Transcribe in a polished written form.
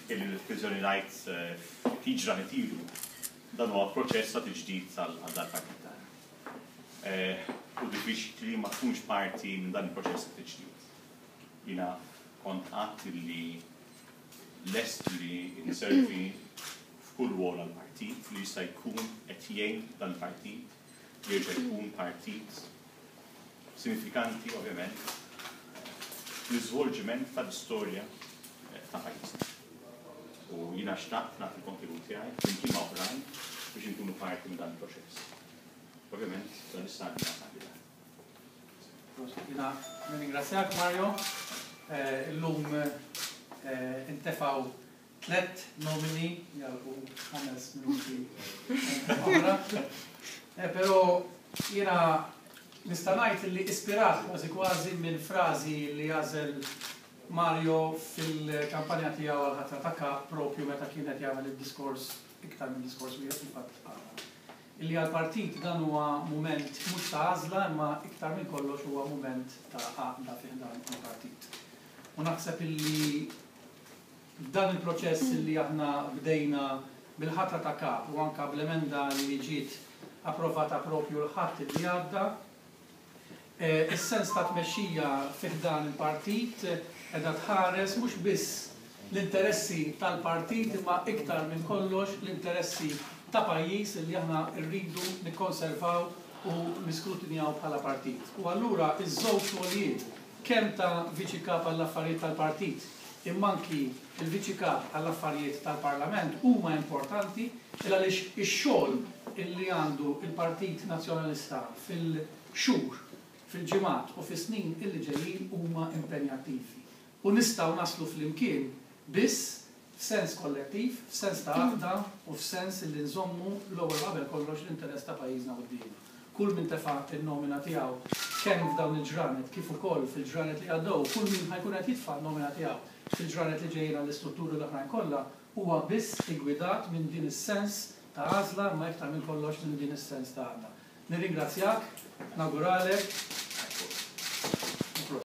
Il-Prisoner Rights tiġra nitilu dan huwa proċess ta' tiġdid għal-partit tagħna. U diffiċli ma tkunx parti minn dan il-proċess ta' tiġdid. Jiena kont qatt li lest li inservi f'kull wol għall-partit li jista' jkun qed jgħin dan il-partit jerġa' jkun partit sinifikanti ovvjament l-iżvolġiment tal-istorja ta' pajjiżna. U jiena xtaqt nagħti il-kontribut tiegħi flimkien ma' oħrajn biex inkunu parti minn dan il-proċess. Ovvjament, dan is-stadju nagħmel. Jiena nirringrazzjak Mario. Illum intefgħu 3 nomini jalqu 5 minuti oħra. Però jiena nista' ngħid li ispirat kważi minn frażi li jażel Mario fil-kampanja tiegħu għal-ħatra ta' kap propju meta kienet jagħmel id-diskors iktar minn diskors wieħed fil-fatt. Illi għall-partit dan huwa mument mhux ta' għażla imma iktar minn kollox huwa mument ta' għaqda fih dan il-partit. U naħseb illi dan il-proċess illi aħna bdejna bil-ħatra ta' kap u anke bl-emenda li ġiet approvata propju l-ħadd li għadda, is-sens ta' tmexxija fih dan il-partit edha tħares mhux biss l-interessi tal-partit imma iktar minn kollox l-interessi ta' pajjiż li aħna rridu nikkonservaw u niskrutinjaw bħala partit. U allura iż-żewġ xogħlijiet kemm ta' viċi kap għall-affarijiet tal-partit imma anki il-viċi kap għall-affarijiet tal-Parlament huma importanti għaliex ix-xogħol illi għandu il-Partit Nazzjonalista fil-xhur, fil-ġimgħat u fis-snin illi ġejjin huma impenjattivi. U nistgħu naslu flimkien biss f'sens kollettiv, f'sens ta' għaqda u f'sens li nżommu l-ewwel qabel kollox l-interess ta' pajjiżna qudiemna. Kull min tefa' in-nomina tiegħu kemm f'dawn il-ġranet kif ukoll fil-ġranet li għaddew, kull min ħajkun qed jitfa' n-nomina tiegħu fil-ġranet li ġejjin għall-istrutturi l-oħrajn kollha huwa biss igwidat minn din is-sens ta' għażla ma iktar minn kollox minn din is-sens ta' għaqda. Nirringrazzjak, nawguralek